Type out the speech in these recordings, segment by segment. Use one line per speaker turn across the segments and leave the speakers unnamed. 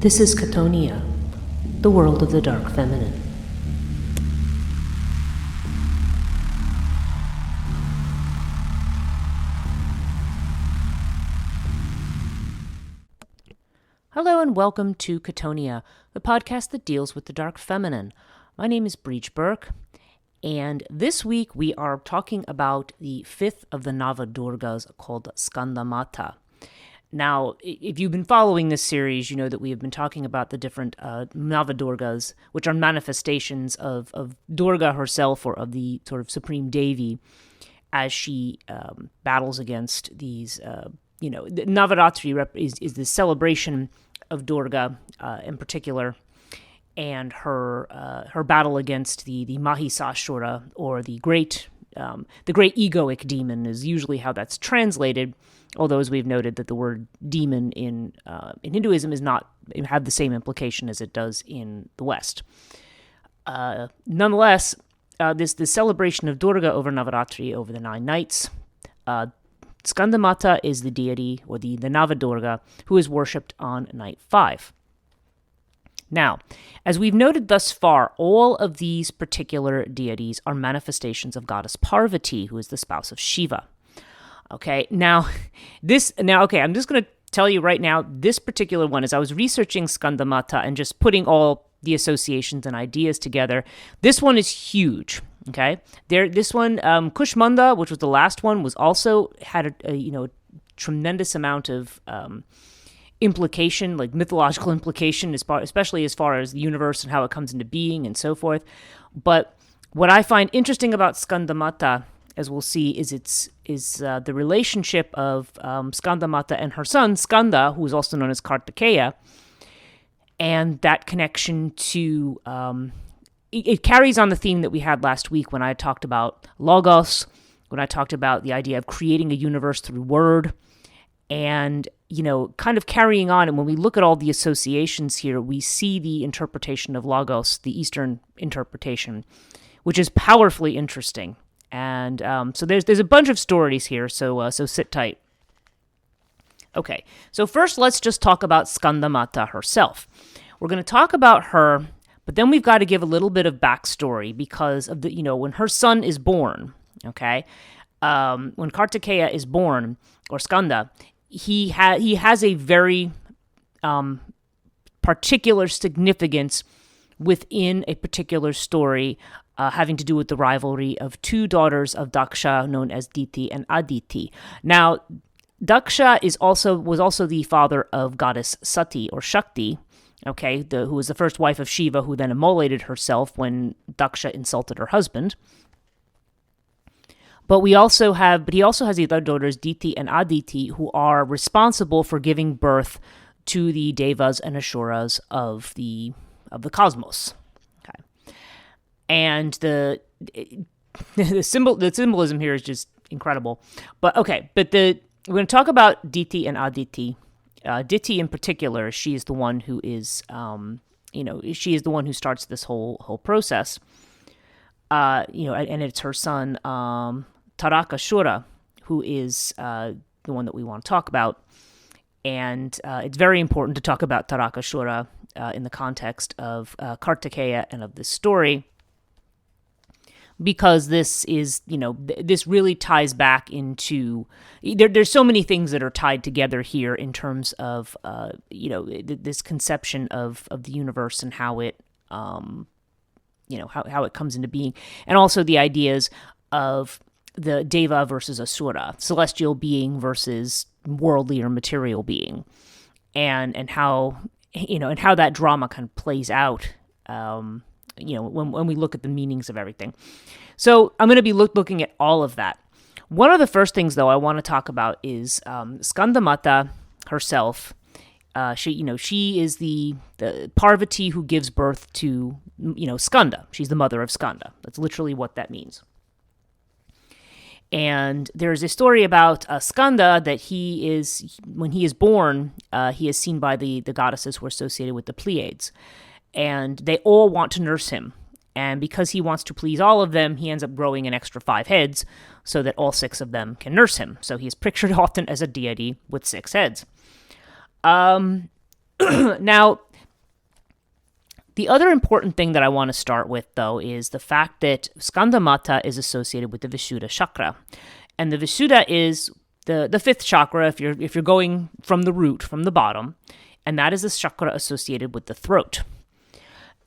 This is Chthonia, the world of the dark feminine. Hello and welcome to Chthonia, the podcast that deals with the dark feminine. My name is Breach Burke, and this week we are talking about the fifth of the Navadurgas called Skandamata. Now, if you've been following this series, you know that we have been talking about the different Navadurgas, which are manifestations of Durga herself, or of the sort of Supreme Devi, as she battles against these, Navaratri is the celebration of Durga in particular, and her battle against the Mahisasura, or the great egoic demon, is usually how that's translated. Although, as we've noted, that the word demon in Hinduism is not have the same implication as it does in the West. Nonetheless, this celebration of Durga over Navaratri, over the 9 nights. Skandamata is the deity, or the Navadurga, who is worshipped on night 5. Now, as we've noted thus far, all of these particular deities are manifestations of goddess Parvati, who is the spouse of Shiva. Okay, I'm just going to tell you right now, this particular one, as I was researching Skandamata and just putting all the associations and ideas together, this one is huge. Okay, this one, Kushmanda, which was the last one, was also had a tremendous amount of implication, like mythological implication, especially as far as the universe and how it comes into being and so forth. But what I find interesting about Skandamata, as we'll see, is the relationship of Skandamata and her son Skanda, who is also known as Kartikeya, and that connection to it carries on the theme that we had last week when I talked about logos, when I talked about the idea of creating a universe through word, and kind of carrying on. And when we look at all the associations here, we see the interpretation of logos, the Eastern interpretation, which is powerfully interesting. And so there's a bunch of stories here, so sit tight. Okay, so first let's just talk about Skandamata herself. We're going to talk about her, but then we've got to give a little bit of backstory because of the when her son is born. Okay, when Kartikeya is born, or Skanda, he has a very particular significance within a particular story. Having to do with the rivalry of 2 daughters of Daksha, known as Diti and Aditi. Now, Daksha was also the father of goddess Sati, or Shakti, okay, who was the first wife of Shiva, who then immolated herself when Daksha insulted her husband. But he also has the other daughters, Diti and Aditi, who are responsible for giving birth to the Devas and Asuras of the cosmos. And the symbolism here is just incredible. But okay, we're going to talk about Diti and Aditi. Diti in particular, she is the one who is, she is the one who starts this whole process. And it's her son Tarakasura who is the one that we want to talk about. And it's very important to talk about Tarakasura in the context of Kartikeya and of this story, because this is, this really ties back into, there's so many things that are tied together here in terms of, this conception of the universe and how it, how it comes into being. And also the ideas of the Deva versus Asura, celestial being versus worldly or material being. And how, and how that drama kind of plays out, when we look at the meanings of everything. So I'm going to be looking at all of that. One of the first things, though, I want to talk about is Skandamata herself. She is the Parvati who gives birth to, Skanda. She's the mother of Skanda. That's literally what that means. And there's a story about Skanda that when he is born, he is seen by the goddesses who are associated with the Pleiades. And they all want to nurse him. And because he wants to please all of them, he ends up growing an extra 5 heads so that all 6 of them can nurse him. So he is pictured often as a deity with 6 heads. Now, The other important thing that I want to start with, though, is the fact that Skandamata is associated with the Visuddha chakra. And the Visuddha is the fifth chakra if you're going from the root, from the bottom, and that is a chakra associated with the throat.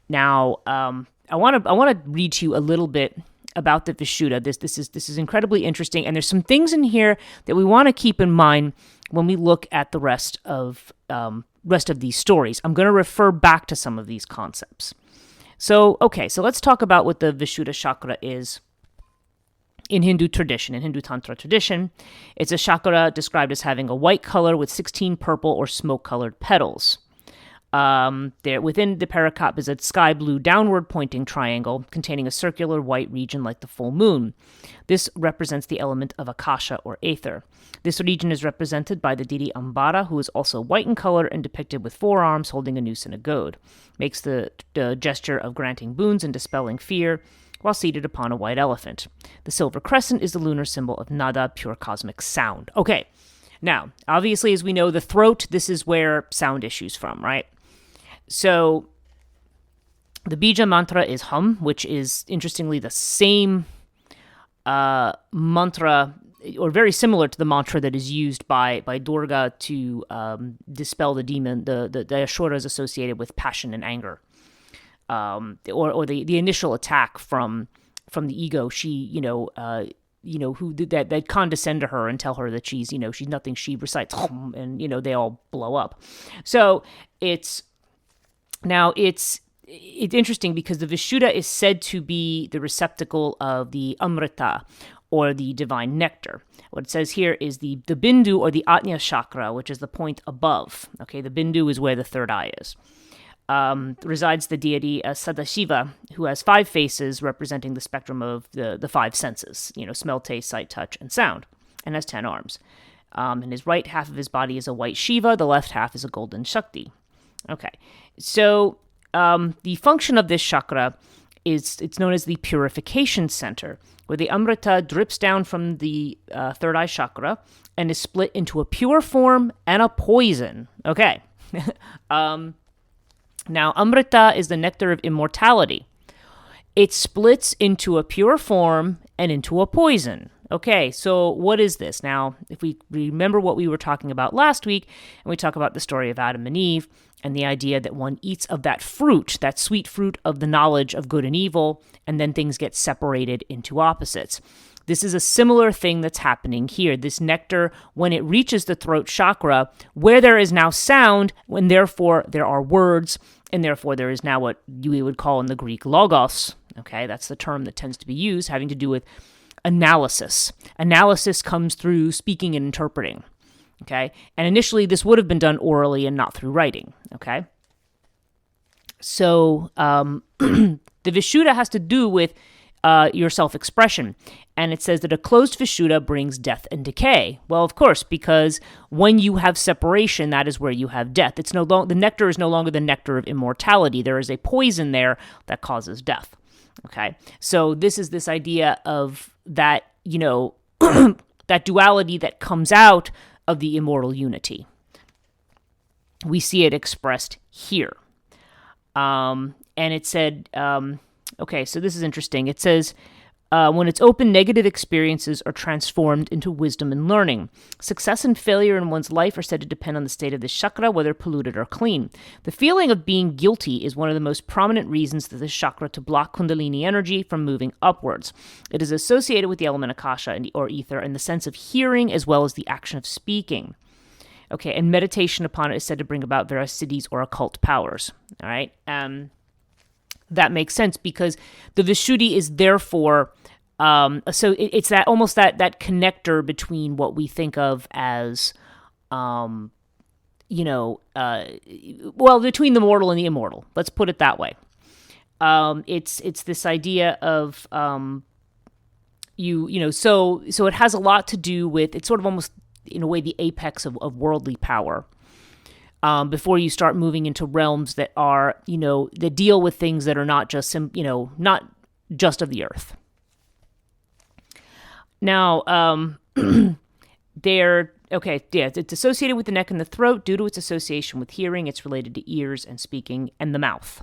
Now, I want to read to you a little bit about the Visuddha. This is incredibly interesting, and there's some things in here that we want to keep in mind when we look at the rest of these stories. I'm going to refer back to some of these concepts. So let's talk about what the Visuddha chakra is in Hindu tradition, in Hindu Tantra tradition. It's a chakra described as having a white color with 16 purple or smoke-colored petals. There within the pericarp is a sky blue downward pointing triangle containing a circular white region like the full moon. This represents the element of akasha or aether. This region is represented by the Diti Ambara, who is also white in color and depicted with 4 arms holding a noose and a goad. Makes the gesture of granting boons and dispelling fear while seated upon a white elephant. The silver crescent is the lunar symbol of nada, pure cosmic sound. Okay, now, obviously, as we know, the throat, this is where sound issues from, right? So the bija mantra is hum, which is interestingly the same mantra, or very similar to the mantra that is used by Durga to dispel the demon, the ashuras associated with passion and anger, or the initial attack from the ego. She, who that condescend to her and tell her that she's nothing. She recites hum, and they all blow up. So it's interesting because the Visuddha is said to be the receptacle of the Amrita, or the divine nectar. What it says here is the Bindu, or the Ajna chakra, which is the point above. Okay, the Bindu is where the third eye is. Resides the deity Sadashiva, who has 5 faces representing the spectrum of the 5 senses, smell, taste, sight, touch, and sound, and has 10 arms. And his right half of his body is a white Shiva, the left half is a golden Shakti. Okay, so the function of this chakra is, it's known as the purification center, where the Amrita drips down from the third eye chakra and is split into a pure form and a poison. Okay. Now, Amrita is the nectar of immortality. It splits into a pure form and into a poison. Okay, so what is this? Now, if we remember what we were talking about last week, and we talk about the story of Adam and Eve, and the idea that one eats of that fruit, that sweet fruit of the knowledge of good and evil, and then things get separated into opposites. This is a similar thing that's happening here. This nectar, when it reaches the throat chakra, where there is now sound, when therefore there are words, and therefore there is now what we would call in the Greek logos. Okay, that's the term that tends to be used, having to do with analysis. Analysis comes through speaking and interpreting. Okay, and initially this would have been done orally and not through writing. Okay, so the Visuddha has to do with your self-expression. And it says that a closed Visuddha brings death and decay. Well, of course, because when you have separation, that is where you have death. It's the nectar is no longer the nectar of immortality. There is a poison there that causes death. Okay, so this is this idea of that, that duality that comes out of the immortal unity. We see it expressed here. And it said, okay, so this is interesting. It says, when it's open, negative experiences are transformed into wisdom and learning. Success and failure in one's life are said to depend on the state of the chakra, whether polluted or clean. The feeling of being guilty is one of the most prominent reasons for this chakra to block Kundalini energy from moving upwards. It is associated with the element Akasha or ether and the sense of hearing as well as the action of speaking. Okay, and meditation upon it is said to bring about Varasiddhis or occult powers. All right, that makes sense because the Vishuddhi is therefore, so it's that almost that connector between what we think of as, between the mortal and the immortal. Let's put it that way. It's this idea of, so it has a lot to do with, it's sort of almost in a way the apex of worldly power. Before you start moving into realms that are, that deal with things that are not just, not just of the earth. Now, it's associated with the neck and the throat due to its association with hearing. It's related to ears and speaking and the mouth.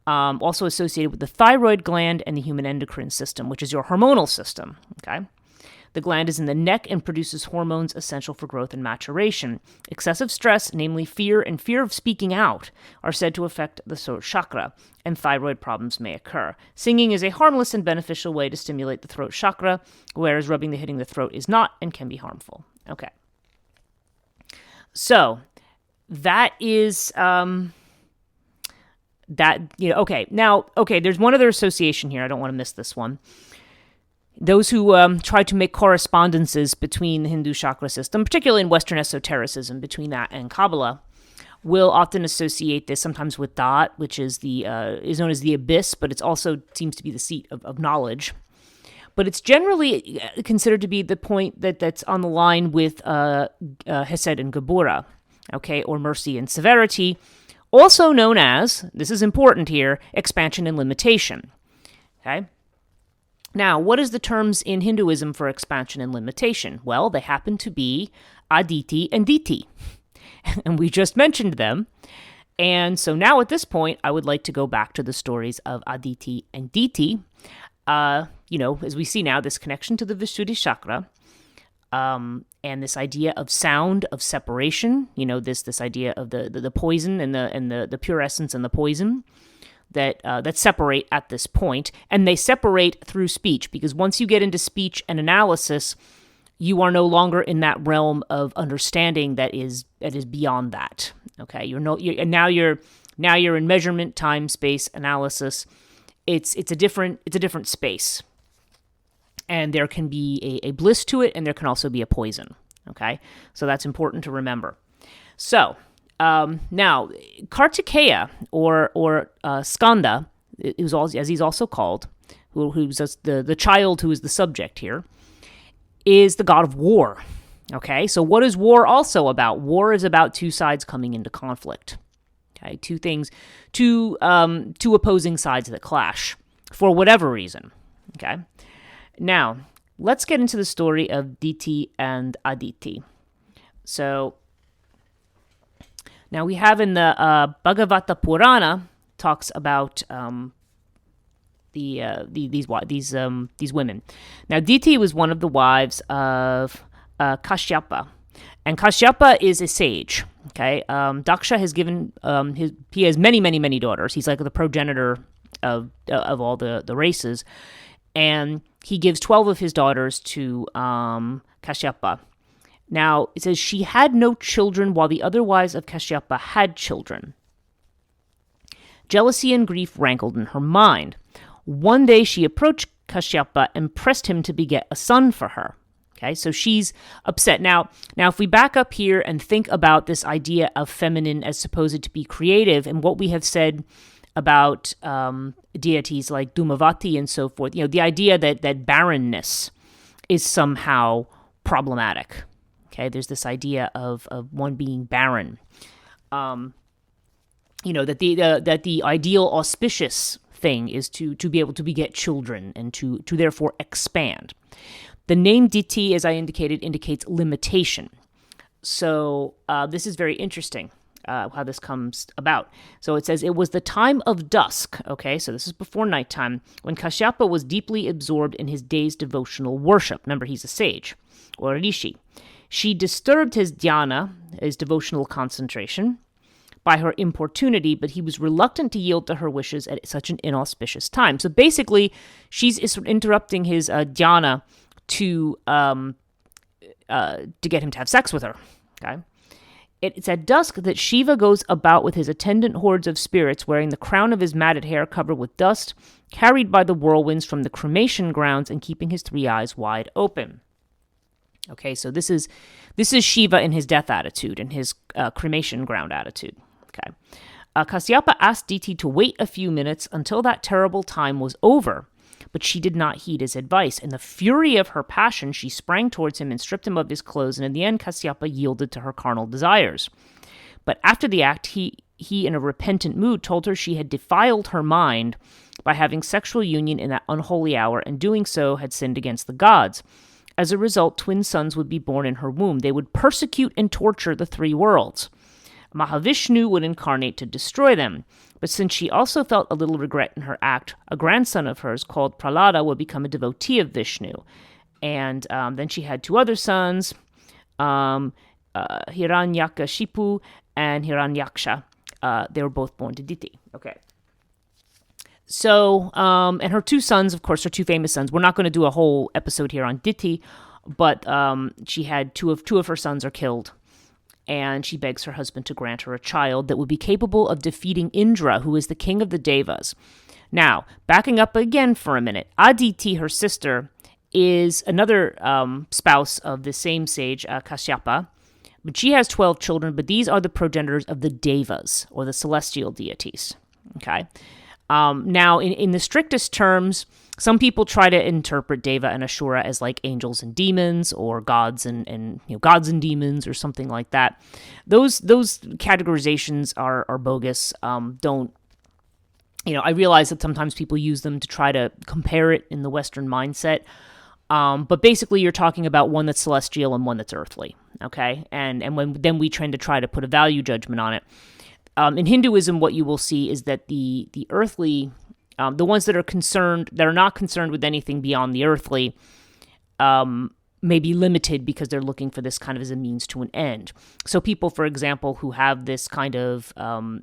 also associated with the thyroid gland and the human endocrine system, which is your hormonal system. Okay. The gland is in the neck and produces hormones essential for growth and maturation. Excessive stress, namely fear and fear of speaking out, are said to affect the throat chakra, and thyroid problems may occur. Singing is a harmless and beneficial way to stimulate the throat chakra, whereas hitting the throat is not and can be harmful. Okay. So that is there's one other association here. I don't want to miss this one. Those who try to make correspondences between the Hindu chakra system, particularly in Western esotericism, between that and Kabbalah, will often associate this sometimes with Dhat, which is known as the abyss, but it also seems to be the seat of knowledge. But it's generally considered to be the point that's on the line with Hesed and Gebura, okay, or mercy and severity, also known as, this is important here, expansion and limitation, okay? Now, what is the terms in Hinduism for expansion and limitation? Well, they happen to be Aditi and Diti, and we just mentioned them. And so now at this point, I would like to go back to the stories of Aditi and Diti. As we see now, this connection to the Visuddha chakra, and this idea of sound, of separation, this idea of the poison and the pure essence and the poison that separate at this point, and they separate through speech, because once you get into speech and analysis, you are no longer in that realm of understanding that is beyond that. Okay, now you're in measurement, time, space, analysis. It's a different space, and there can be a bliss to it, and there can also be a poison. Okay, so that's important to remember. So. Now, Kartikeya, or Skanda, as he's also called, who's the child who is the subject here, is the god of war. Okay, so what is war also about? War is about two sides coming into conflict. Okay, two opposing sides that clash for whatever reason. Okay, now let's get into the story of Diti and Aditi. So. Now we have in the Bhagavata Purana talks about these women. Now Diti was one of the wives of Kashyapa, and Kashyapa is a sage. Okay, Daksha has given he has many daughters. He's like the progenitor of all the races, and he gives 12 of his daughters to Kashyapa. Now, it says she had no children while the other wives of Kashyapa had children. Jealousy and grief rankled in her mind. One day she approached Kashyapa and pressed him to beget a son for her. Okay, so she's upset. Now, if we back up here and think about this idea of feminine as supposed to be creative, and what we have said about deities like Dhumavati and so forth, the idea that barrenness is somehow problematic. Okay, there's this idea of one being barren. That the ideal auspicious thing is to be able to beget children and to therefore expand. The name Diti, as I indicated, indicates limitation. So this is very interesting how this comes about. So it says, it was the time of dusk, okay, so this is before nighttime, when Kashyapa was deeply absorbed in his day's devotional worship. Remember, he's a sage, or a rishi. She disturbed his dhyana, his devotional concentration, by her importunity, but he was reluctant to yield to her wishes at such an inauspicious time. So basically, she's interrupting his dhyana to get him to have sex with her. Okay, it's at dusk that Shiva goes about with his attendant hordes of spirits, wearing the crown of his matted hair covered with dust, carried by the whirlwinds from the cremation grounds, and keeping his three eyes wide open. Okay, so this is Shiva in his death attitude, in his cremation ground attitude. Okay, Kashyapa asked Diti to wait a few minutes until that terrible time was over, but she did not heed his advice. In the fury of her passion, she sprang towards him and stripped him of his clothes, and in the end, Kashyapa yielded to her carnal desires. But after the act, he in a repentant mood told her she had defiled her mind by having sexual union in that unholy hour, and doing so had sinned against the gods. As a result, twin sons would be born in her womb. They would persecute and torture the three worlds. Mahavishnu would incarnate to destroy them. But since she also felt a little regret in her act, a grandson of hers called Prahlada would become a devotee of Vishnu. And then she had 2 other sons, Hiranyakashipu and Hiranyaksha. They were both born to Diti. Okay. So, and her 2 sons, of course, her 2 famous sons. We're not going to do a whole episode here on Diti, but she had two of her sons are killed. And she begs her husband to grant her a child that would be capable of defeating Indra, who is the king of the Devas. Now, backing up again for a minute, Aditi, her sister, is another spouse of the same sage, Kashyapa. But she has 12 children, but these are the progenitors of the Devas, or the celestial deities. Okay. Now, in the strictest terms, some people try to interpret Deva and Ashura as like angels and demons, or gods and gods and demons, or something like that. Those categorizations are bogus. Don't I realize that sometimes people use them to try to compare it in the Western mindset. But basically, you're talking about one that's celestial and one that's earthly. Okay, and then we tend to try to put a value judgment on it. In Hinduism, what you will see is that the earthly, the ones that are not concerned with anything beyond the earthly, may be limited because they're looking for this kind of as a means to an end. So people, for example, who have this kind of,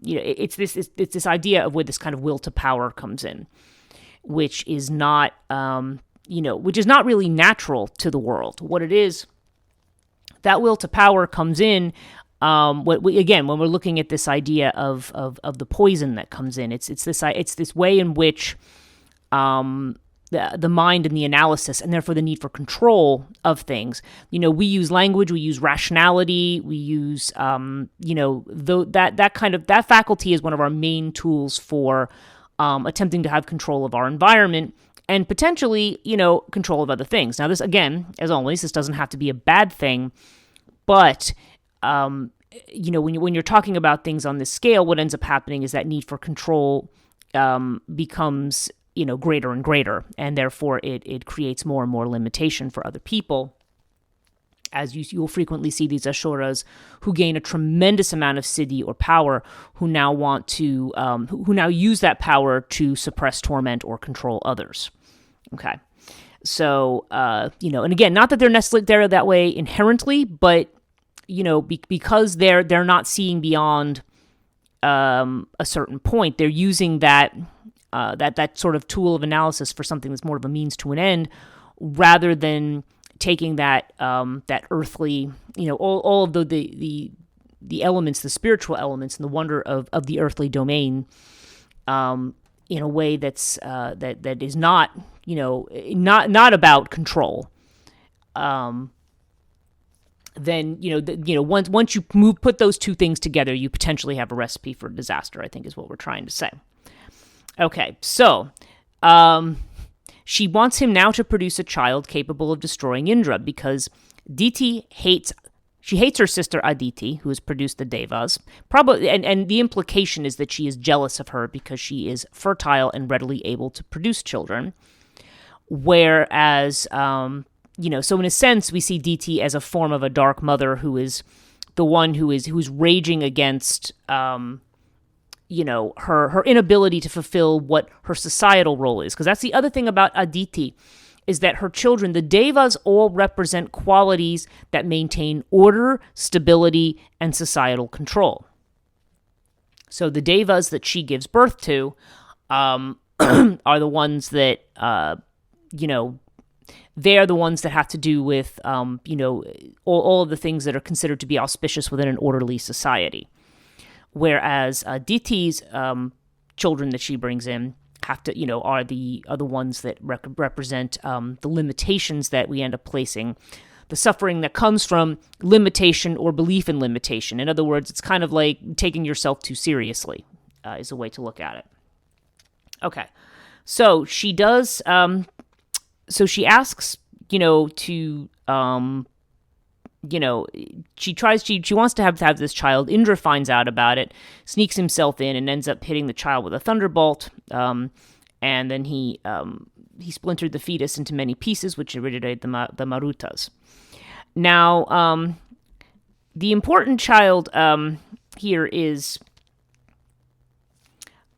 it's this idea of where this kind of will to power comes in, which is not, which is not really natural to the world. What it is, that will to power comes in. When we're looking at this idea of the poison that comes in, it's this way in which the mind and the analysis, and therefore the need for control of things. We use language, we use rationality, we use that faculty is one of our main tools for attempting to have control of our environment and potentially control of other things. Now, this, again, as always, this doesn't have to be a bad thing, but when you're talking about things on this scale, what ends up happening is that need for control becomes greater and greater, and therefore it creates more and more limitation for other people. As you'll frequently see these Ashuras who gain a tremendous amount of siddhi or power, who now want to who now use that power to suppress, torment, or control others. Okay, so and again, not that they're necessarily there that way inherently, but because they're not seeing beyond a certain point, they're using that sort of tool of analysis for something that's more of a means to an end, rather than taking that earthly, all of the elements, the spiritual elements, and the wonder of the earthly domain, in a way that's that is not not about control. Then once you put those two things together, you potentially have a recipe for disaster, I think is what we're trying to say. Okay, so she wants him now to produce a child capable of destroying Indra, because Diti hates her sister Aditi, who has produced the Devas. Probably, and the implication is that she is jealous of her because she is fertile and readily able to produce children. Whereas, so in a sense, we see Diti as a form of a dark mother who is the one who's raging against, her inability to fulfill what her societal role is. Because that's the other thing about Aditi, is that her children, the Devas, all represent qualities that maintain order, stability, and societal control. So the Devas that she gives birth to are the ones that, they're the ones that have to do with, all of the things that are considered to be auspicious within an orderly society. Whereas Diti's children that she brings in have to, are the ones that represent the limitations that we end up placing, the suffering that comes from limitation or belief in limitation. In other words, it's kind of like taking yourself too seriously, is a way to look at it. Okay, so she does. So she asks, to. She wants to have this child. Indra finds out about it, sneaks himself in, and ends up hitting the child with a thunderbolt. And then he splintered the fetus into many pieces, which originated the Marutas. Now, the important child here is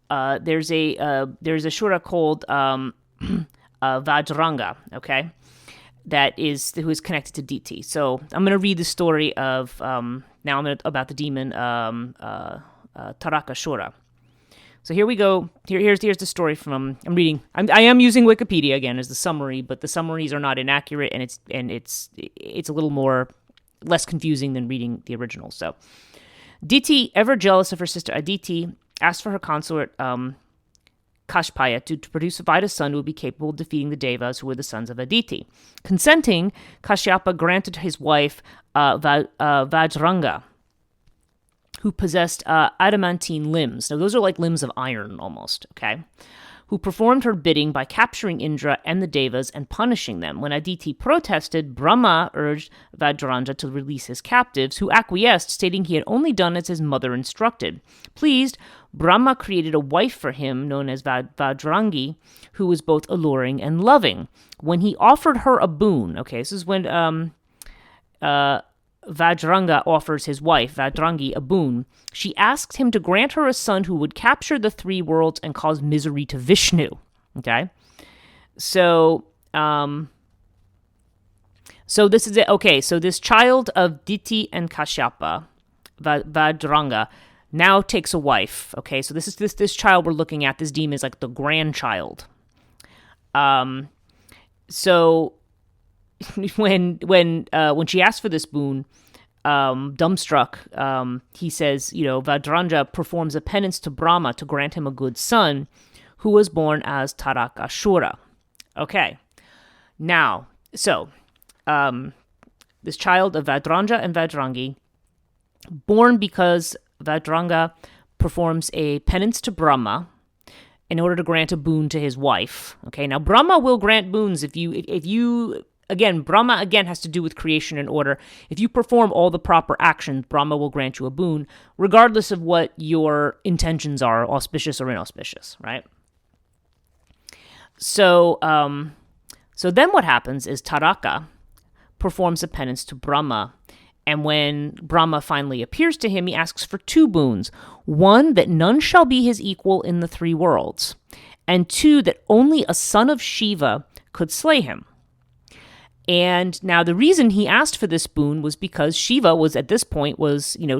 there's a Shura called Vajranga, okay, who is connected to Diti. So I'm going to read the story of about the demon Tarakasura. So here we go. Here's the story from. I am using Wikipedia again as the summary, but the summaries are not inaccurate, and it's a little less confusing than reading the original. So, Diti, ever jealous of her sister Aditi, asked for her consort Kashpaya to provide a son who would be capable of defeating the Devas, who were the sons of Aditi. Consenting, Kashyapa granted his wife Vajranga, who possessed adamantine limbs. Now, those are like limbs of iron almost, okay? Who performed her bidding by capturing Indra and the Devas and punishing them. When Aditi protested, Brahma urged Vajranga to release his captives, who acquiesced, stating he had only done as his mother instructed. Pleased, Brahma created a wife for him, known as Vajrangi, who was both alluring and loving. When he offered her a boon, okay, this is when Vajranga offers his wife, Vajrangi, a boon. She asked him to grant her a son who would capture the three worlds and cause misery to Vishnu. Okay? So this is it. Okay, so this child of Diti and Kashyapa, Vajranga, now takes a wife. Okay, so this child we're looking at, this demon is like the grandchild. So when she asked for this boon, dumbstruck, he says, Vajranga performs a penance to Brahma to grant him a good son, who was born as Tarakasura. Okay, now, so this child of Vajranga and Vajrangi, born because Vajranga performs a penance to Brahma in order to grant a boon to his wife. Okay, now Brahma will grant boons if you again, Brahma again has to do with creation and order. If you perform all the proper actions, Brahma will grant you a boon, regardless of what your intentions are, auspicious or inauspicious, right? So then what happens is Taraka performs a penance to Brahma. And when Brahma finally appears to him, he asks for two boons. One, that none shall be his equal in the three worlds. And two, that only a son of Shiva could slay him. And now the reason he asked for this boon was because Shiva was, at this point,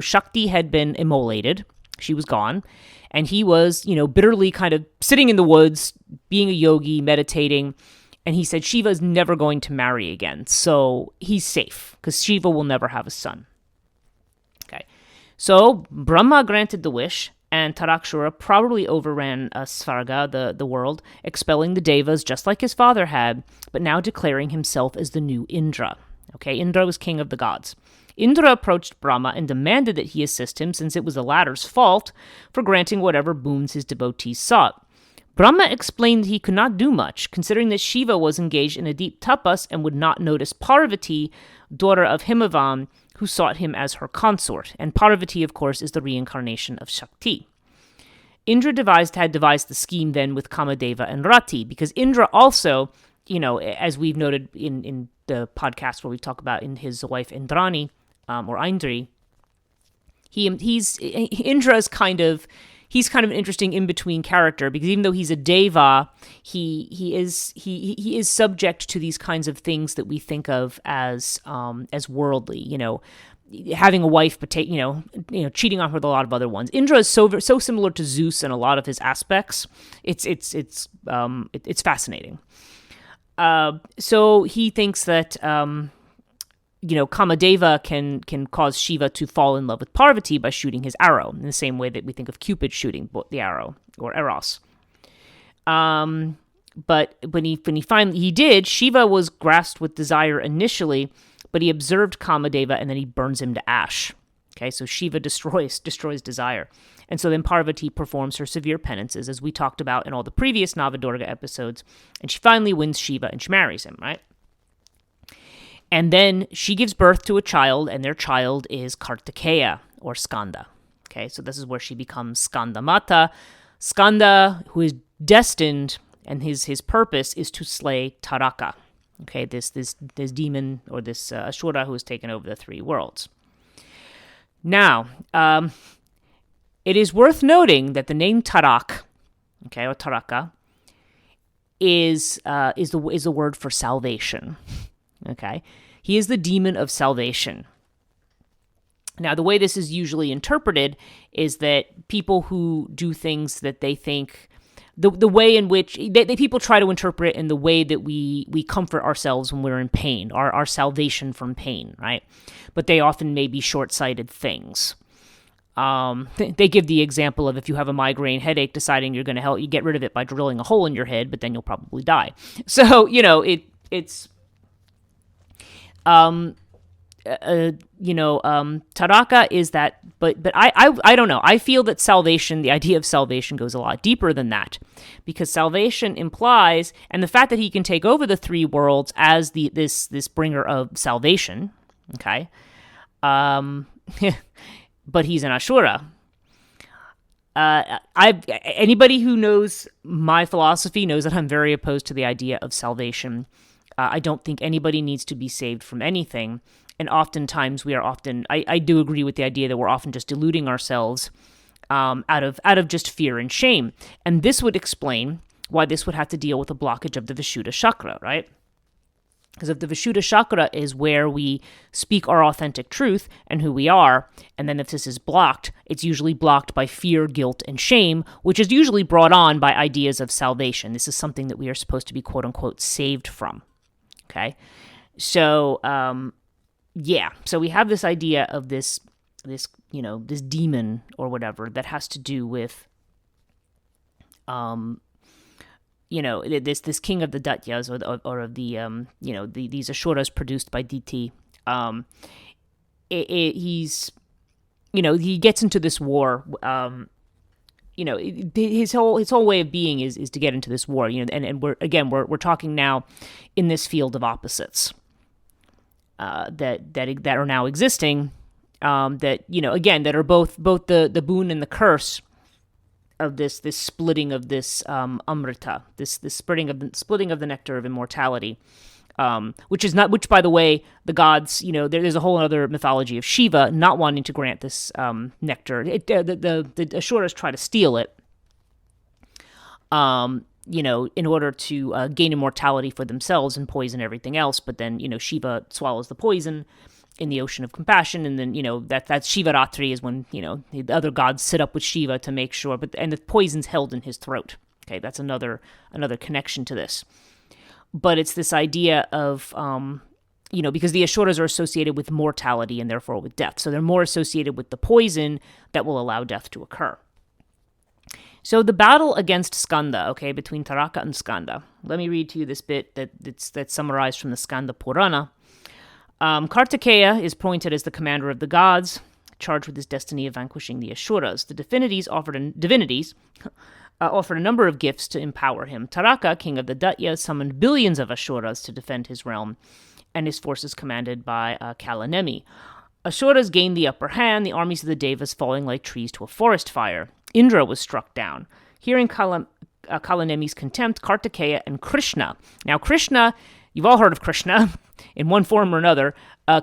Shakti had been immolated. She was gone. And he was, bitterly kind of sitting in the woods, being a yogi, meditating. And he said Shiva is never going to marry again. So he's safe because Shiva will never have a son. Okay. So Brahma granted the wish, and Tarakasura probably overran Svarga, the world, expelling the Devas just like his father had, but now declaring himself as the new Indra. Okay, Indra was king of the gods. Indra approached Brahma and demanded that he assist him, since it was the latter's fault for granting whatever boons his devotees sought. Brahma explained that he could not do much, considering that Shiva was engaged in a deep tapas and would not notice Parvati, daughter of Himavan, who sought him as her consort. And Parvati, of course, is the reincarnation of Shakti. Indra had devised the scheme then with Kamadeva and Rati, because Indra also, as we've noted in the podcast where we talk about in his wife Indrani, or Indri, Indra is he's kind of an interesting in-between character, because even though he's a deva, he is subject to these kinds of things that we think of as worldly, having a wife, but cheating on her with a lot of other ones. Indra is so similar to Zeus in a lot of his aspects. It's fascinating. So he thinks that Kamadeva can cause Shiva to fall in love with Parvati by shooting his arrow, in the same way that we think of Cupid shooting the arrow, or Eros. But when he finally did, Shiva was grasped with desire initially, but he observed Kamadeva and then he burns him to ash. Okay, so Shiva destroys desire. And so then Parvati performs her severe penances, as we talked about in all the previous Navadurga episodes, and she finally wins Shiva and she marries him, right? And then she gives birth to a child, and their child is Kartikeya, or Skanda. Okay, so this is where she becomes Skandamata. Skanda, who is destined, and his purpose is to slay Taraka. Okay, this demon, or this Ashura who has taken over the three worlds. Now, It is worth noting that the name Tarak, okay, or Taraka, is the word for salvation. Okay, he is the demon of salvation. Now, the way this is usually interpreted is that people who do things that they think, the way in which people try to interpret in the way that we comfort ourselves when we're in pain, our salvation from pain, right? But they often may be short-sighted things. They give the example of if you have a migraine headache, deciding you're going to help you get rid of it by drilling a hole in your head, but then you'll probably die. So, it's Taraka is that, but I don't know. I feel that salvation, the idea of salvation, goes a lot deeper than that, because salvation implies, and the fact that he can take over the three worlds as this bringer of salvation, okay, but he's an Ashura. Anybody who knows my philosophy knows that I'm very opposed to the idea of salvation. I don't think anybody needs to be saved from anything. And oftentimes I do agree with the idea that we're often just deluding ourselves out of just fear and shame. And this would explain why this would have to deal with a blockage of the Visuddha chakra, right? Because if the Visuddha chakra is where we speak our authentic truth and who we are, and then if this is blocked, it's usually blocked by fear, guilt, and shame, which is usually brought on by ideas of salvation. This is something that we are supposed to be, quote unquote, saved from. Okay? So, so we have this idea of this demon or whatever that has to do with, this king of the Datyas or of the these Ashuras produced by Diti. He gets into this war. His whole way of being is to get into this war. And we're talking now in this field of opposites that are now existing. That are both the boon and the curse of this splitting of this amrita, this splitting of the nectar of immortality, which by the way, the gods, there's a whole other mythology of Shiva not wanting to grant this nectar. The Asuras try to steal it, in order to gain immortality for themselves and poison everything else. But then, Shiva swallows the poison in the ocean of compassion, and then that's Shivaratri is when the other gods sit up with Shiva to make sure, and the poison's held in his throat. Okay, that's another connection to this. But it's this idea of because the Ashuras are associated with mortality and therefore with death, so they're more associated with the poison that will allow death to occur. So the battle against Skanda, okay, between Taraka and Skanda. Let me read to you this bit that's summarized from the Skanda Purana. Kartikeya is appointed as the commander of the gods, charged with his destiny of vanquishing the Ashuras. The divinities offered a number of gifts to empower him. Taraka, king of the Datyas, summoned billions of Ashuras to defend his realm, and his forces commanded by Kalanemi. Ashuras gained the upper hand, the armies of the Devas falling like trees to a forest fire. Indra was struck down. Hearing Kalanemi's contempt, Kartikeya and Krishna. Now, Krishna, you've all heard of Krishna in one form or another.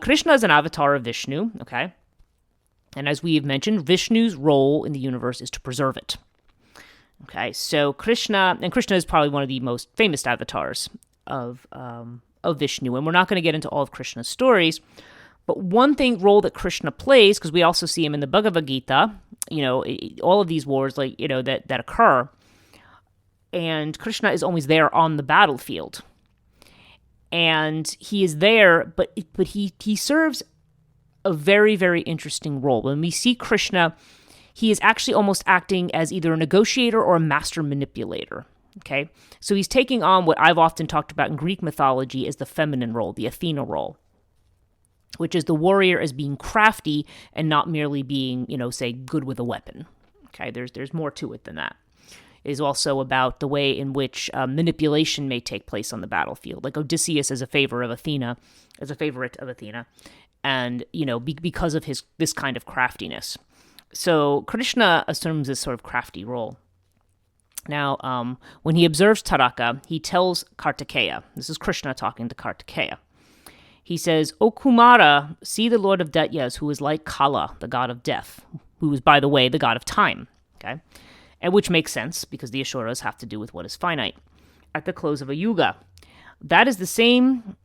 Krishna is an avatar of Vishnu, okay? And as we have mentioned, Vishnu's role in the universe is to preserve it. Okay, so Krishna is probably one of the most famous avatars of Vishnu, and we're not going to get into all of Krishna's stories, but one role that Krishna plays, because we also see him in the Bhagavad Gita, all of these wars, that occur, and Krishna is always there on the battlefield. And he is there, but he serves a very, very interesting role. When we see Krishna, he is actually almost acting as either a negotiator or a master manipulator. Okay? So he's taking on what I've often talked about in Greek mythology as the feminine role, the Athena role, which is the warrior as being crafty and not merely being, say, good with a weapon. Okay? There's more to it than that. It is also about the way in which manipulation may take place on the battlefield. Like Odysseus is a favorite of Athena, and because of this kind of craftiness. So Krishna assumes this sort of crafty role. Now, when he observes Taraka, he tells Kartikeya. This is Krishna talking to Kartikeya. He says, "O Kumara, see the Lord of Datyas, who is like Kala, the god of death. who is, by the way, the god of time. Okay, and which makes sense because the Asuras have to do with what is finite. At the close of a yuga, that is the same.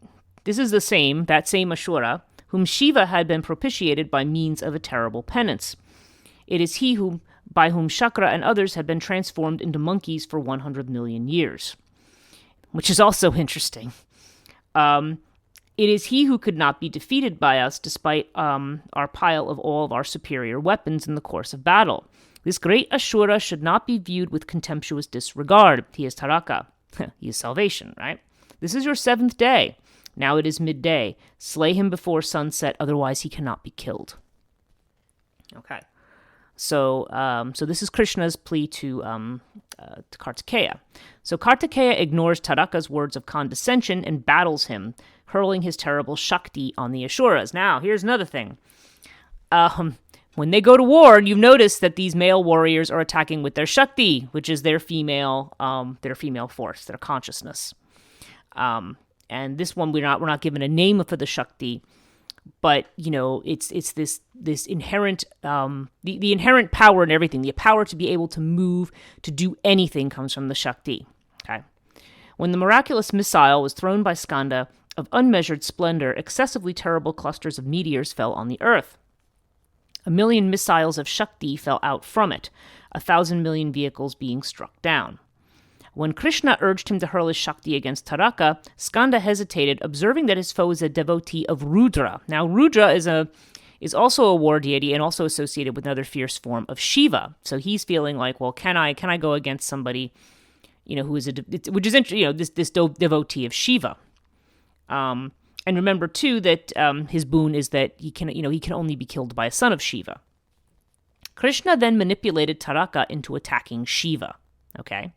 This is that same Ashura whom Shiva had been propitiated by means of a terrible penance. It is he by whom Chakra and others had been transformed into monkeys for 100 million years, which is also interesting. It is he who could not be defeated by us despite our pile of all of our superior weapons in the course of battle. This great Ashura should not be viewed with contemptuous disregard. He is Taraka. He is salvation, right? This is your 7th day. Now it is midday. Slay him before sunset, otherwise he cannot be killed. Okay. So this is Krishna's plea to Kartikeya. So Kartikeya ignores Taraka's words of condescension and battles him, hurling his terrible Shakti on the Asuras. Now, here's another thing. When they go to war, you've noticed that these male warriors are attacking with their Shakti, which is their female force, their consciousness. And this one we're not given a name for the Shakti, but it's this inherent the inherent power in everything. The power to be able to move, to do anything comes from the Shakti. Okay. When the miraculous missile was thrown by Skanda of unmeasured splendor, excessively terrible clusters of meteors fell on the earth. 1 million missiles of Shakti fell out from it, 1,000 million vehicles being struck down. When Krishna urged him to hurl his Shakti against Taraka, Skanda hesitated, observing that his foe is a devotee of Rudra. Now, Rudra is also a war deity and also associated with another fierce form of Shiva. So he's feeling like, well, can I go against somebody, who is this devotee of Shiva? And remember too that his boon is that he can only be killed by a son of Shiva. Krishna then manipulated Taraka into attacking Shiva. Okay.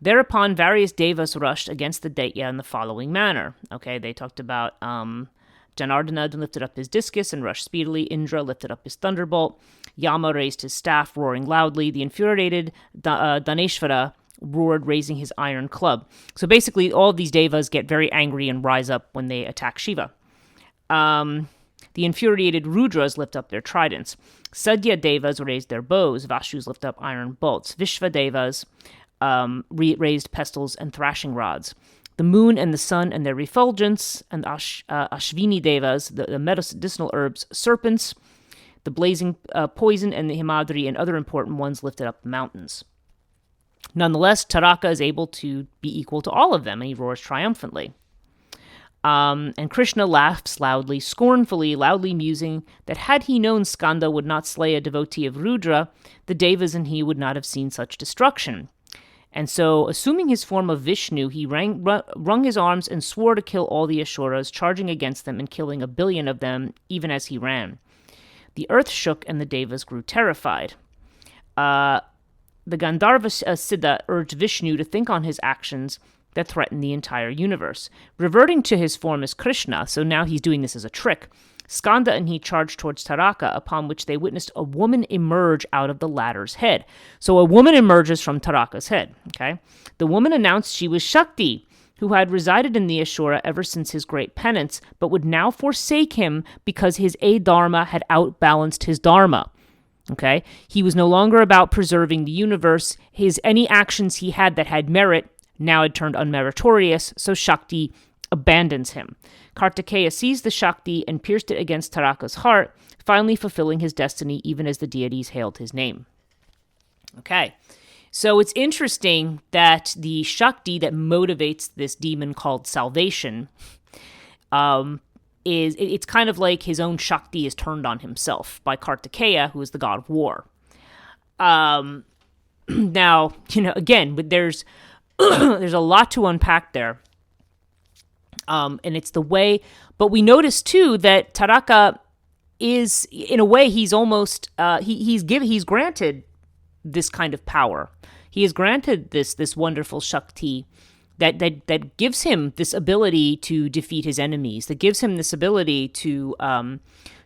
Thereupon, various devas rushed against the Daitya in the following manner. Okay, they talked about Janardana lifted up his discus and rushed speedily. Indra lifted up his thunderbolt. Yama raised his staff, roaring loudly. The infuriated Daneshvara roared, raising his iron club. So basically, all of these devas get very angry and rise up when they attack Shiva. The infuriated Rudras lift up their tridents. Sadhya devas raised their bows. Vashus lift up iron bolts. Vishva devas raised pestles and thrashing rods. The moon and the sun and their refulgence, and Ashvini devas, the medicinal herbs, serpents, the blazing poison, and the Himadri and other important ones lifted up the mountains. Nonetheless, Taraka is able to be equal to all of them, and he roars triumphantly. And Krishna laughs loudly, scornfully, loudly musing that had he known Skanda would not slay a devotee of Rudra, the devas and he would not have seen such destruction. And so, assuming his form of Vishnu, he wrung his arms and swore to kill all the Asuras, charging against them and killing 1 billion of them, even as he ran. The earth shook and the devas grew terrified. The Gandharva Siddha urged Vishnu to think on his actions that threatened the entire universe. Reverting to his form as Krishna, so now he's doing this as a trick, Skanda and he charged towards Taraka, upon which they witnessed a woman emerge out of the latter's head. So a woman emerges from Taraka's head, okay? The woman announced she was Shakti, who had resided in the Ashura ever since his great penance, but would now forsake him because his A-dharma had outbalanced his dharma. Okay? He was no longer about preserving the universe. Any actions he had that had merit now had turned unmeritorious, so Shakti abandons him. Kartikeya seized the Shakti and pierced it against Taraka's heart, finally fulfilling his destiny even as the deities hailed his name. Okay, so it's interesting that the Shakti that motivates this demon called salvation it's kind of like his own Shakti is turned on himself by Kartikeya, who is the god of war. Now, again, but there's a lot to unpack there. And it's the way, but we notice too that Taraka is, in a way, he's almost, he's granted this kind of power. He is granted this wonderful Shakti that gives him this ability to defeat his enemies, that gives him this ability to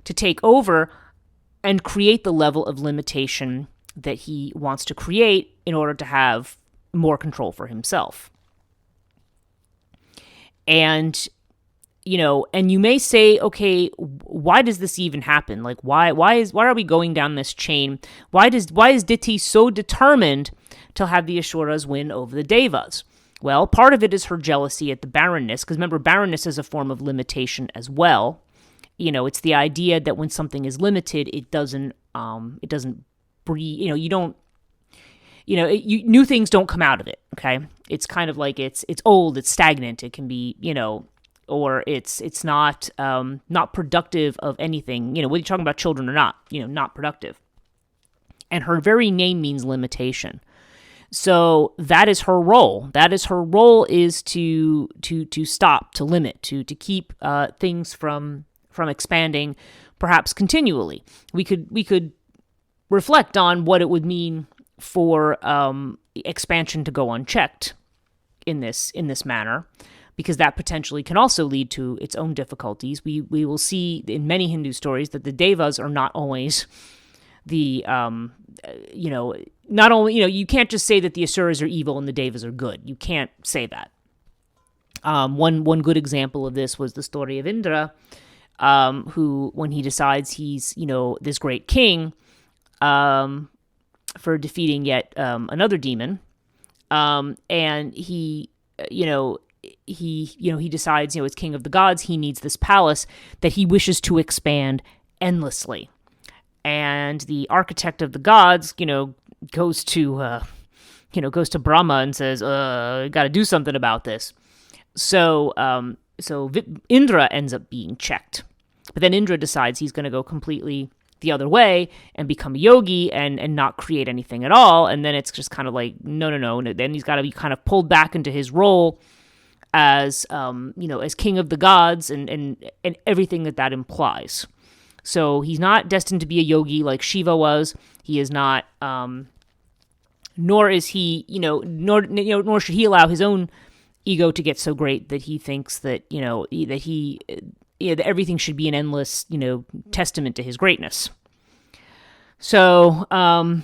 take over and create the level of limitation that he wants to create in order to have more control for himself. And and you may say, okay, why does this even happen? Like, why are we going down this chain? Why is Diti so determined to have the Asuras win over the Devas? Well, part of it is her jealousy at the barrenness, because remember, barrenness is a form of limitation as well. It's the idea that when something is limited, it doesn't breed. You don't. New things don't come out of it. Okay, it's kind of like it's old, it's stagnant. It can be, or it's not productive of anything. Whether you're talking about children or not, not productive. And her very name means limitation. So that is her role. Her role is to stop, to limit, to keep things from expanding, perhaps continually. We could reflect on what it would mean for expansion to go unchecked in this manner, because that potentially can also lead to its own difficulties. We will see in many Hindu stories that the Devas are not always the not only, you can't just say that the Asuras are evil and the Devas are good. You can't say that. One good example of this was the story of Indra, who, when he decides he's, this great king, for defeating yet another demon, and he decides, as king of the gods, he needs this palace that he wishes to expand endlessly. And the architect of the gods, goes to Brahma and says, got to do something about this. So Indra ends up being checked. But then Indra decides he's going to go completely the other way and become a yogi and not create anything at all. And then it's just kind of like, no. Then he's got to be kind of pulled back into his role as, as king of the gods and everything that implies. So he's not destined to be a yogi like Shiva was. He is not, nor is he, nor should he allow his own ego to get so great that he thinks that, that everything should be an endless, testament to his greatness. So, so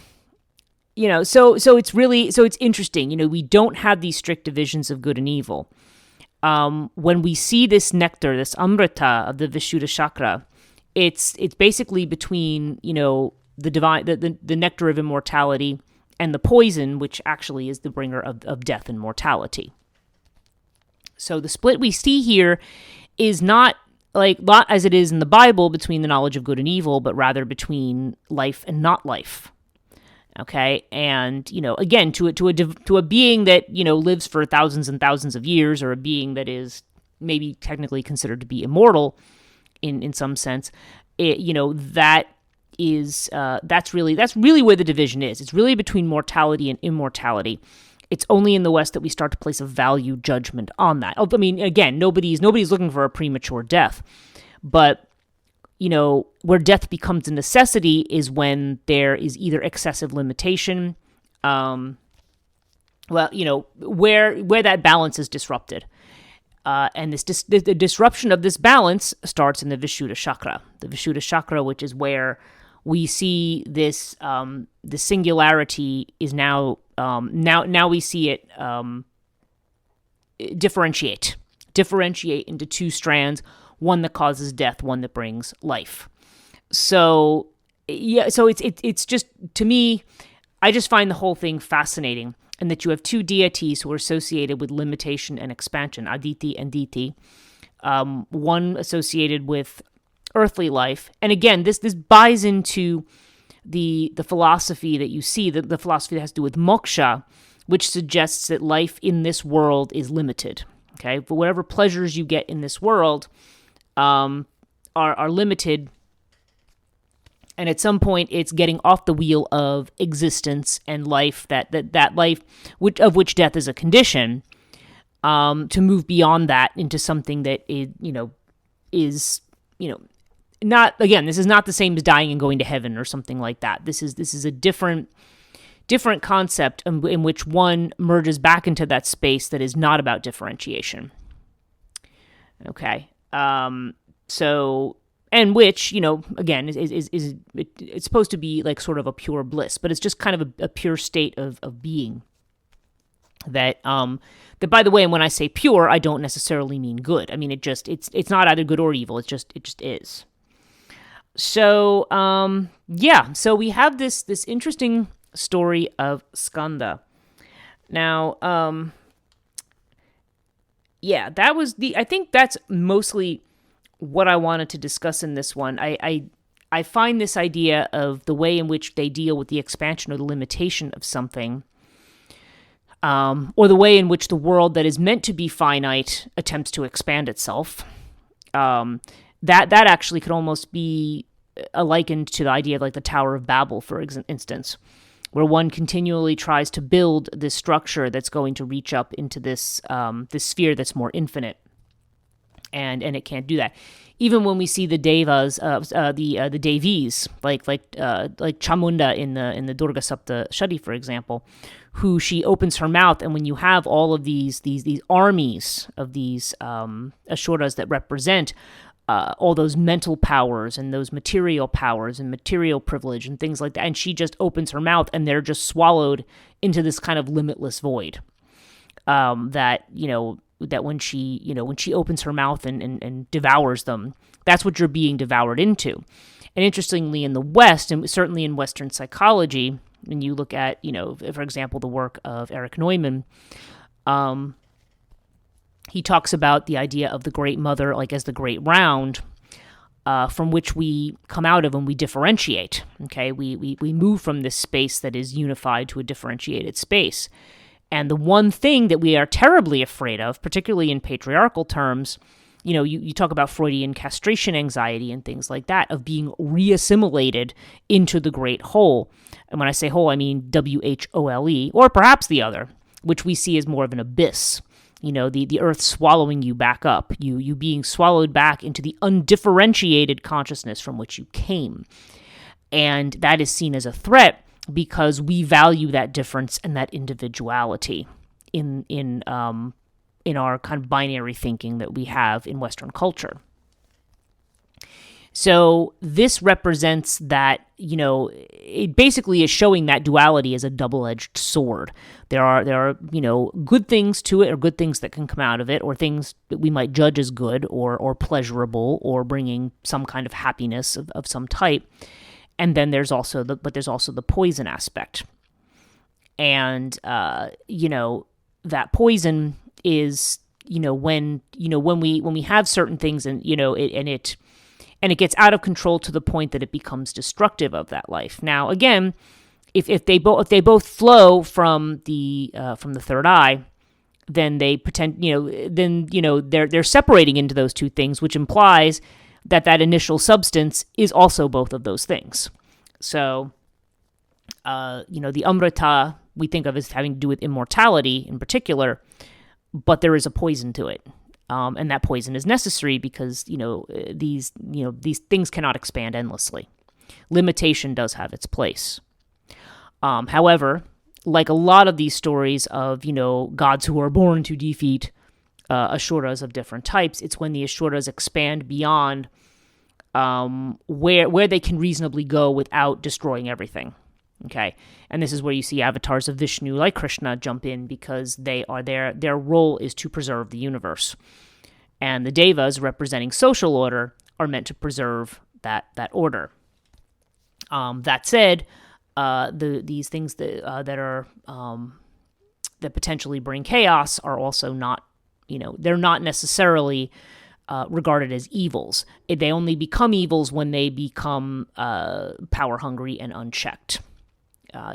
it's interesting. We don't have these strict divisions of good and evil. When we see this nectar, this amrita of the Visuddha chakra, it's basically between, the divine, the nectar of immortality and the poison, which actually is the bringer of death and mortality. So the split we see here is not as it is in the Bible between the knowledge of good and evil, but rather between life and not life. Okay, and again, to a being that lives for thousands and thousands of years, or a being that is maybe technically considered to be immortal, in some sense, that's really where the division is. It's really between mortality and immortality. It's only in the West that we start to place a value judgment on that. I mean, again, nobody's looking for a premature death, but where death becomes a necessity is when there is either excessive limitation, where that balance is disrupted. And the disruption of this balance starts in the Visuddha chakra. The Visuddha chakra, which is where we see this, the singularity is now we see it differentiate into two strands, one that causes death, one that brings life. So it's just, to me, I just find the whole thing fascinating. And that you have two deities who are associated with limitation and expansion, Aditi and Diti, one associated with earthly life. And again, this buys into the philosophy that you see, the philosophy that has to do with moksha, which suggests that life in this world is limited. Okay, but whatever pleasures you get in this world are limited. And at some point, it's getting off the wheel of existence and life, that life, of which death is a condition, to move beyond that into something that is not, again, this is not the same as dying and going to heaven or something like that. This is a different concept in which one merges back into that space that is not about differentiation. Okay, so. And which, again, is it's supposed to be like sort of a pure bliss, but it's just kind of a pure state of being. That by the way, and when I say pure, I don't necessarily mean good. I mean it's not either good or evil. It just is. So so we have this interesting story of Skanda. Now, that was I think that's mostly what I wanted to discuss in this one. I find this idea of the way in which they deal with the expansion or the limitation of something, or the way in which the world that is meant to be finite attempts to expand itself. That actually could almost be likened to the idea of like the Tower of Babel, for instance, where one continually tries to build this structure that's going to reach up into this sphere that's more infinite, and it can't do that. Even when we see the devas, the devis, like Chamunda in the Durga Sapta Shati, for example, who she opens her mouth, and when you have all of these armies of these asuras that represent all those mental powers and those material powers and material privilege and things like that, and she just opens her mouth, and they're just swallowed into this kind of limitless void. That when she opens her mouth and devours them, that's what you're being devoured into. And interestingly, in the West, and certainly in Western psychology, when you look at, for example, the work of Erich Neumann, he talks about the idea of the Great Mother like as the Great Round, from which we come out of and we differentiate. Okay, we move from this space that is unified to a differentiated space. And the one thing that we are terribly afraid of, particularly in patriarchal terms, you talk about Freudian castration anxiety and things like that, of being reassimilated into the great whole. And when I say whole, I mean WHOLE, or perhaps the other, which we see as more of an abyss. The earth swallowing you back up, you being swallowed back into the undifferentiated consciousness from which you came. And that is seen as a threat because we value that difference and that individuality in our kind of binary thinking that we have in Western culture. So this represents that, it basically is showing that duality as a double-edged sword. There are good things to it, or good things that can come out of it, or things that we might judge as good or pleasurable or bringing some kind of happiness of some type. And then there's also the poison aspect. And, that poison is, when we have certain things and, it gets out of control to the point that it becomes destructive of that life. Now, again, if they both flow from the third eye, then they pretend, they're separating into those two things, which implies that initial substance is also both of those things. So, the Amrita we think of as having to do with immortality in particular, but there is a poison to it. And that poison is necessary because, these things cannot expand endlessly. Limitation does have its place. However, like a lot of these stories of, gods who are born to defeat asuras of different types, it's when the asuras expand beyond where they can reasonably go without destroying everything. Okay, and this is where you see avatars of Vishnu like Krishna jump in because their role is to preserve the universe, and the devas representing social order are meant to preserve that order. That said, these things that potentially bring chaos are also not, they're not necessarily regarded as evils. They only become evils when they become power hungry and unchecked.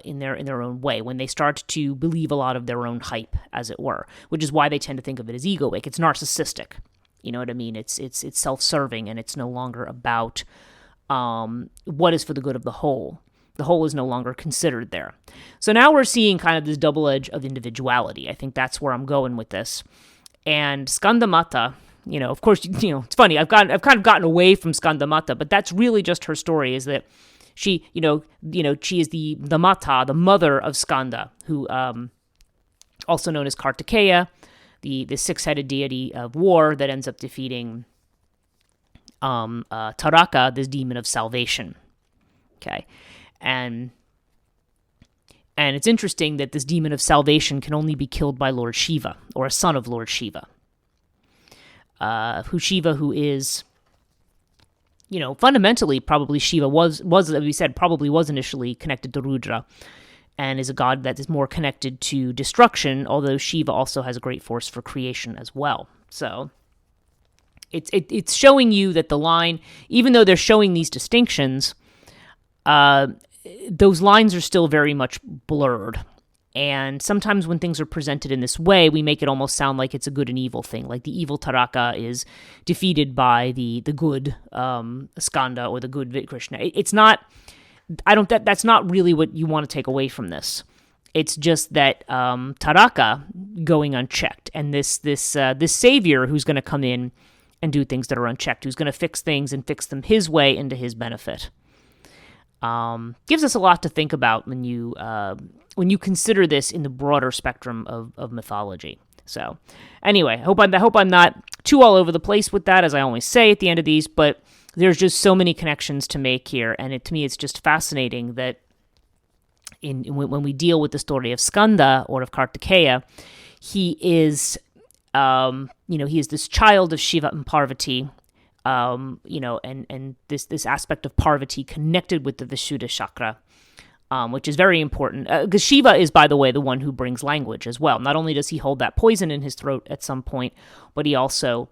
In their own way, when they start to believe a lot of their own hype, as it were, which is why they tend to think of it as egoic. It's narcissistic. You know what I mean? It's self-serving, and it's no longer about what is for the good of the whole. The whole is no longer considered there. So now we're seeing kind of this double edge of individuality. I think that's where I'm going with this. And Skandamata, of course, it's funny. I've kind of gotten away from Skandamata, but that's really just her story. Is that she, she is the Mata, the mother of Skanda, who, also known as Kartikeya, the six-headed deity of war that ends up defeating Taraka, this demon of salvation. Okay, and And it's interesting that this demon of salvation can only be killed by Lord Shiva, or a son of Lord Shiva. Who is, fundamentally, probably Shiva was, as we said, probably was initially connected to Rudra, and is a god that is more connected to destruction, although Shiva also has a great force for creation as well. So it's showing you that the line, even though they're showing these distinctions, those lines are still very much blurred. And sometimes when things are presented in this way, we make it almost sound like it's a good and evil thing. Like the evil Taraka is defeated by the good Skanda or the good Krishna. It's not, that's not really what you want to take away from this. It's just that Taraka going unchecked, and this savior who's going to come in and do things that are unchecked, who's going to fix things and fix them his way and to his benefit. Gives us a lot to think about when you consider this in the broader spectrum of mythology. So, anyway, I hope I'm not too all over the place with that, as I always say at the end of these. But there's just so many connections to make here, and to me, it's just fascinating that when we deal with the story of Skanda or of Kartikeya, he is, he is this child of Shiva and Parvati. And this aspect of Parvati connected with the Visuddha chakra, which is very important. Because Shiva is, by the way, the one who brings language as well. Not only does he hold that poison in his throat at some point, but he also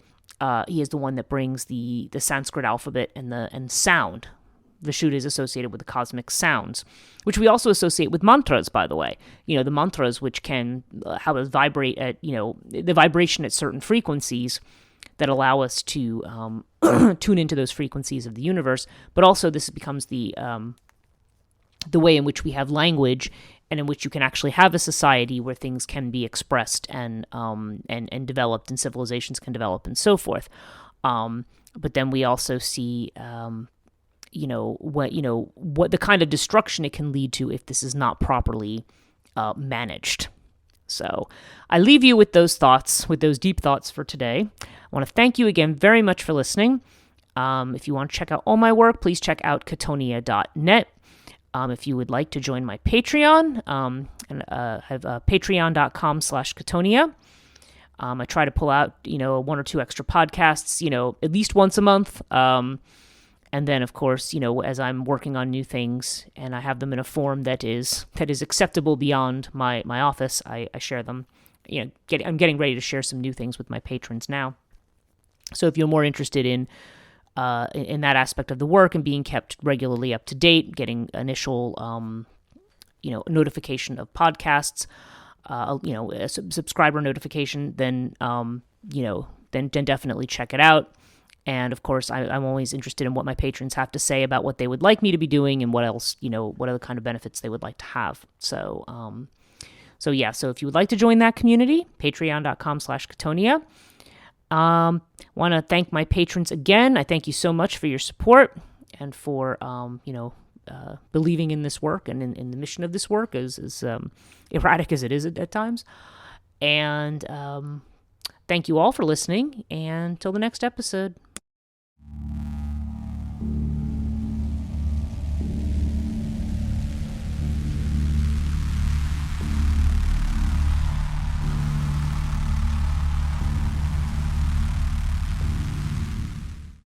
he is the one that brings the Sanskrit alphabet and sound. Visuddha is associated with the cosmic sounds, which we also associate with mantras, by the way. The mantras which can vibrate at the vibration at certain frequencies that allow us to tune into those frequencies of the universe. But also this becomes the way in which we have language, and in which you can actually have a society where things can be expressed and developed, and civilizations can develop, and so forth. But then we also see what the kind of destruction it can lead to if this is not properly managed. So I leave you with those thoughts, with those deep thoughts for today. I want to thank you again very much for listening. If you want to check out all my work, please check out Chthonia.net. If you would like to join my Patreon, I have patreon.com/Chthonia. I try to pull out, one or two extra podcasts, at least once a month. And then, of course, as I'm working on new things and I have them in a form that is acceptable beyond my office, I share them. I'm getting ready to share some new things with my patrons now. So if you're more interested in that aspect of the work and being kept regularly up to date, getting initial, notification of podcasts, a subscriber notification, then definitely check it out. And of course, I'm always interested in what my patrons have to say about what they would like me to be doing and what else, what other kind of benefits they would like to have. So if you would like to join that community, patreon.com/Chthonia. Want to thank my patrons again. I thank you so much for your support and for, believing in this work and in the mission of this work, as erratic as it is at times. And thank you all for listening, and till the next episode.